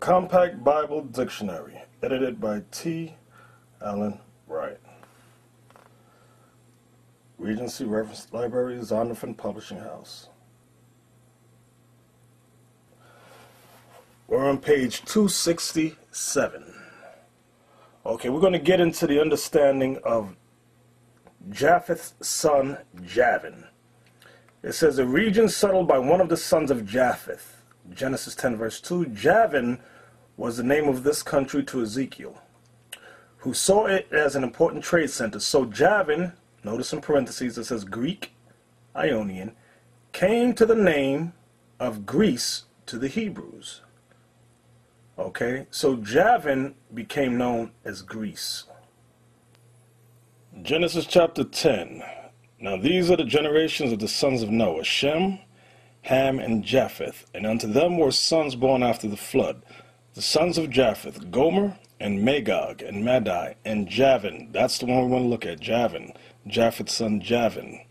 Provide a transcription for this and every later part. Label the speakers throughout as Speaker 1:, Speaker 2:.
Speaker 1: Compact Bible Dictionary, edited by T. Allen Wright. Regency Reference Library, Zondervan Publishing House. We're on page 267. Okay, we're going to get into the understanding of Japheth's son, Javan. It says, a region settled by one of the sons of Japheth. Genesis 10 verse 2. Javan was the name of this country to Ezekiel, who saw it as an important trade center. So Javan, notice in parentheses it says Greek, Ionian, came to the name of Greece to the Hebrews. Okay, so Javan became known as Greece. Genesis chapter 10. Now these are the generations of the sons of Noah, Shem, Ham, and Japheth, and unto them were sons born after the flood. The sons of Japheth, Gomer, and Magog, and Madai, and Javan. That's the one we want to look at, Javan. Japheth's son Javan,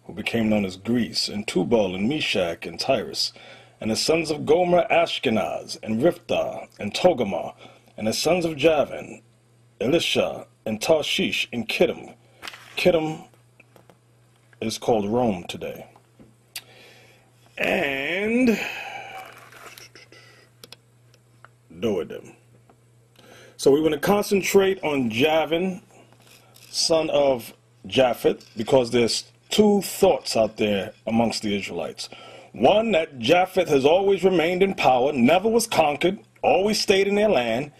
Speaker 1: who became known as Greece, and Tubal, and Meshach, and Tyrus. And the sons of Gomer, Ashkenaz, and Riphtah, and Togarmah. And the sons of Javan, Elisha, and Tarshish, and Kittim. Kittim is called Rome today. And Doedim. So we want to concentrate on Javan, son of Japheth, because there's two thoughts out there amongst the Israelites. One, that Japheth has always remained in power, never was conquered, always stayed in their land.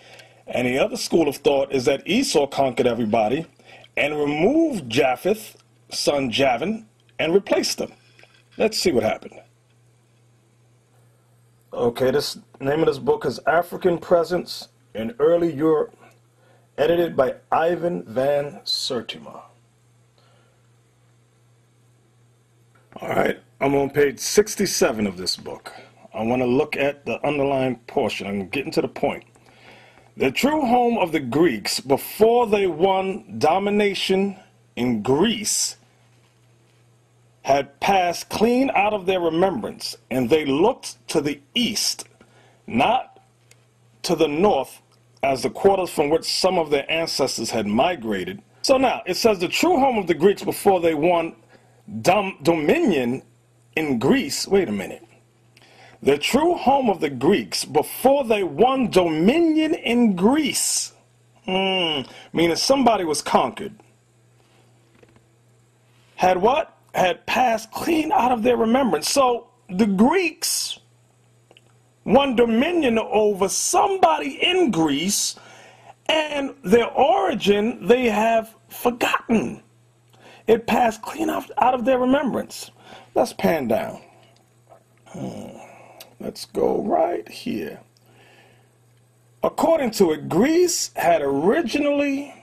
Speaker 1: And the other school of thought is that Esau conquered everybody and removed Japheth, son Javan, and replaced him. Let's see what happened. Okay, this name of this book is African Presence in Early Europe, edited by Ivan van Sertima. All right, I'm on page 67 of this book. I want to look at the underlined portion. I'm getting to the point. The true home of the Greeks before they won domination in Greece had passed clean out of their remembrance, and they looked to the east, not to the north, as the quarters from which some of their ancestors had migrated. So now, it says the true home of the Greeks before they won dominion in Greece. Wait a minute. The true home of the Greeks before they won dominion in Greece. Meaning somebody was conquered. Had what? Had passed clean out of their remembrance. So the Greeks won dominion over somebody in Greece, and their origin they have forgotten. It passed clean out of their remembrance. Let's pan down. Let's go right here. According to it, Greece had originally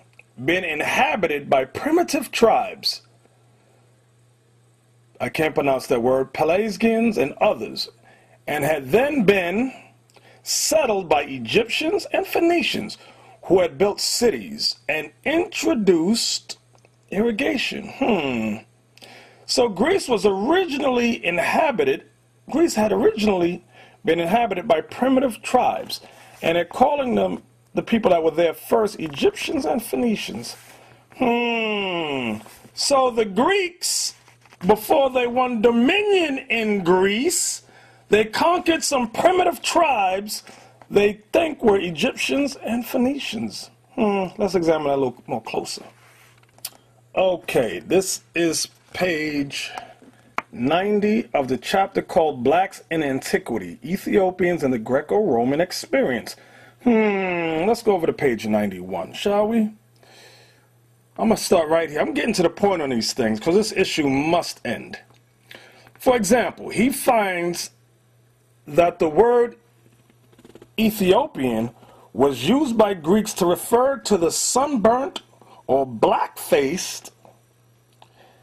Speaker 1: been inhabited by primitive tribes. I can't pronounce that word, Pelasgians and others, and had then been settled by Egyptians and Phoenicians, who had built cities and introduced irrigation. So Greece was originally inhabited, Greece had originally been inhabited by primitive tribes, and they're calling them, the people that were there first, Egyptians and Phoenicians. So the Greeks, before they won dominion in Greece, they conquered some primitive tribes they think were Egyptians and Phoenicians. Let's examine that a little more closer. Okay, this is page 90 of the chapter called Blacks in Antiquity, Ethiopians and the Greco-Roman Experience. Let's go over to page 91, shall we? I'm going to start right here. I'm getting to the point on these things because this issue must end. For example, he finds that the word Ethiopian was used by Greeks to refer to the sunburnt or black-faced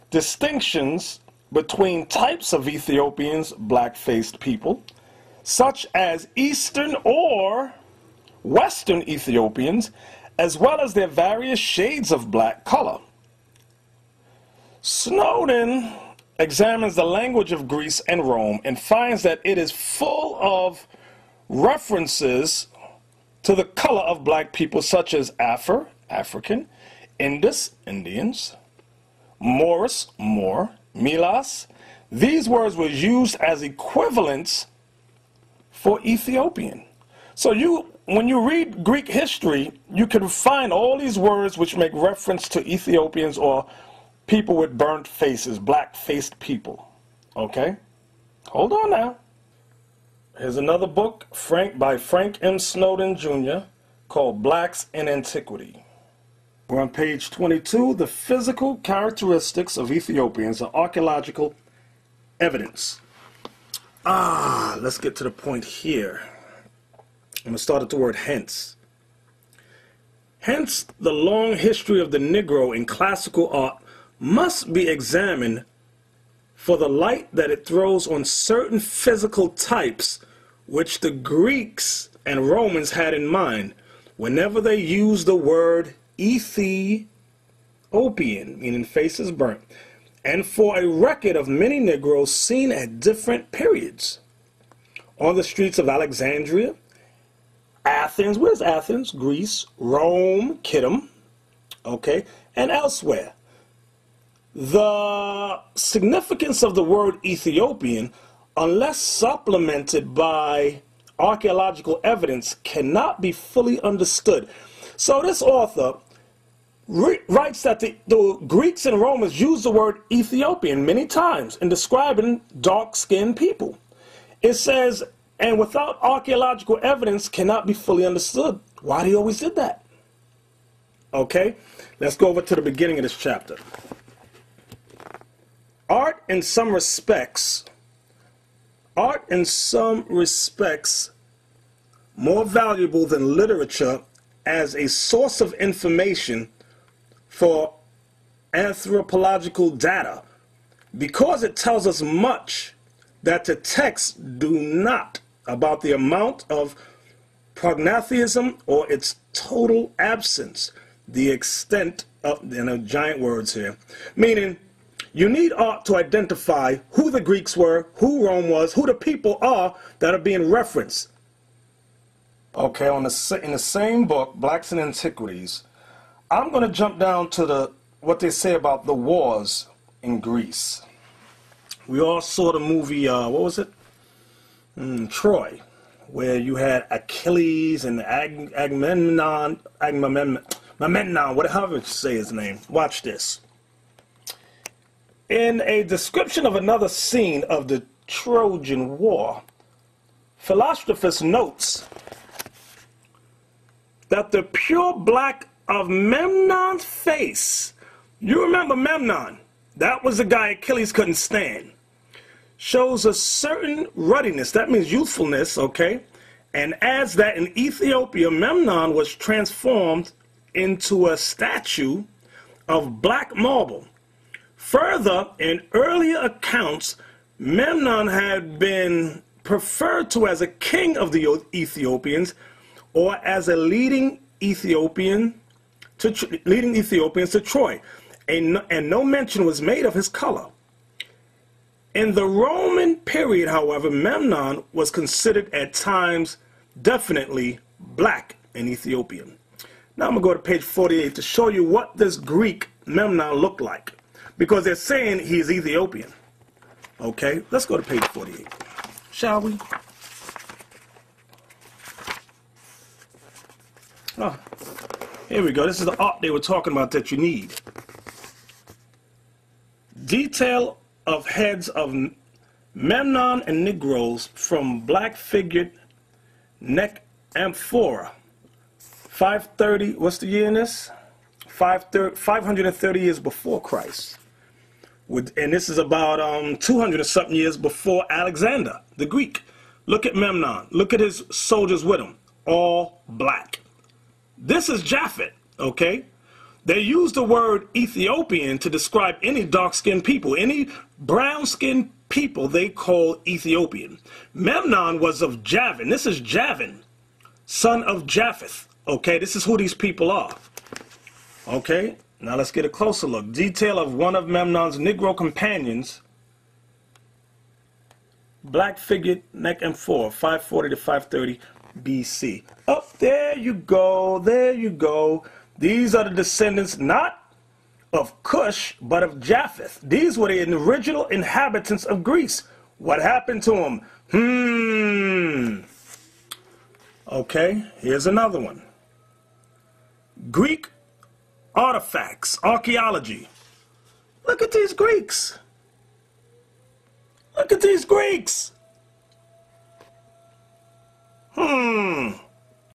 Speaker 1: distinctions between types of Ethiopians, black-faced people, such as Eastern or Western Ethiopians, as well as their various shades of black color. Snowden examines the language of Greece and Rome and finds that it is full of references to the color of black people such as Afar, African, Indus, Indians, Moris, Moor, Milas. These words were used as equivalents for Ethiopian. So when you read Greek history, you can find all these words which make reference to Ethiopians or people with burnt faces, black-faced people. Okay? Hold on now. Here's another book by Frank M. Snowden Jr. called Blacks in Antiquity. We're on page 22. The physical characteristics of Ethiopians are archaeological evidence. Let's get to the point here. I'm going to start at the word hence. Hence, the long history of the Negro in classical art must be examined for the light that it throws on certain physical types which the Greeks and Romans had in mind whenever they used the word Ethiopian, meaning faces burnt, and for a record of many Negroes seen at different periods on the streets of Alexandria, Athens, where's Athens? Greece, Rome, Kittim, okay, and elsewhere. The significance of the word Ethiopian, unless supplemented by archaeological evidence, cannot be fully understood. So this author writes that the Greeks and Romans used the word Ethiopian many times in describing dark-skinned people. It says, and without archaeological evidence cannot be fully understood. Why he always did that? Okay, let's go over to the beginning of this chapter. Art in some respects more valuable than literature as a source of information for anthropological data, because it tells us much that the texts do not about the amount of prognathism or its total absence, the extent of, giant words here, meaning you need art to identify who the Greeks were, who Rome was, who the people are that are being referenced. Okay, in the same book, Blacks in Antiquities, I'm going to jump down to what they say about the wars in Greece. We all saw the movie, what was it? Troy, where you had Achilles and Agamemnon, whatever you say his name. Watch this. In a description of another scene of the Trojan War, Philostratus notes that the pure black of Memnon's face, you remember Memnon, that was the guy Achilles couldn't stand, shows a certain ruddiness, that means youthfulness, okay, and adds that in Ethiopia, Memnon was transformed into a statue of black marble. Further, in earlier accounts, Memnon had been referred to as a king of the Ethiopians or as a leading Ethiopians to Troy, and no mention was made of his color. In the Roman period, however, Memnon was considered at times definitely black and Ethiopian. Now I'm going to go to page 48 to show you what this Greek Memnon looked like, because they're saying he's Ethiopian. Okay, let's go to page 48, shall we? Oh, here we go. This is the art they were talking about that you need. Detail of heads of Memnon and Negroes from black-figured neck amphora. 530, what's the year in this? 530 years before Christ. And this is about 200 or something years before Alexander, the Greek. Look at Memnon. Look at his soldiers with him. All black. This is Japhet, okay? They use the word Ethiopian to describe any dark-skinned people. Any brown-skinned people they call Ethiopian. Memnon was of Javan. This is Javan, son of Japheth. Okay, this is who these people are. Okay, now let's get a closer look. Detail of one of Memnon's Negro companions. Black-figured neck amphora, 540 to 530 BC. Oh, there you go, there you go. These are the descendants not of Cush, but of Japheth. These were the original inhabitants of Greece. What happened to them? Okay, here's another one. Greek artifacts, archaeology. Look at these Greeks. Look at these Greeks.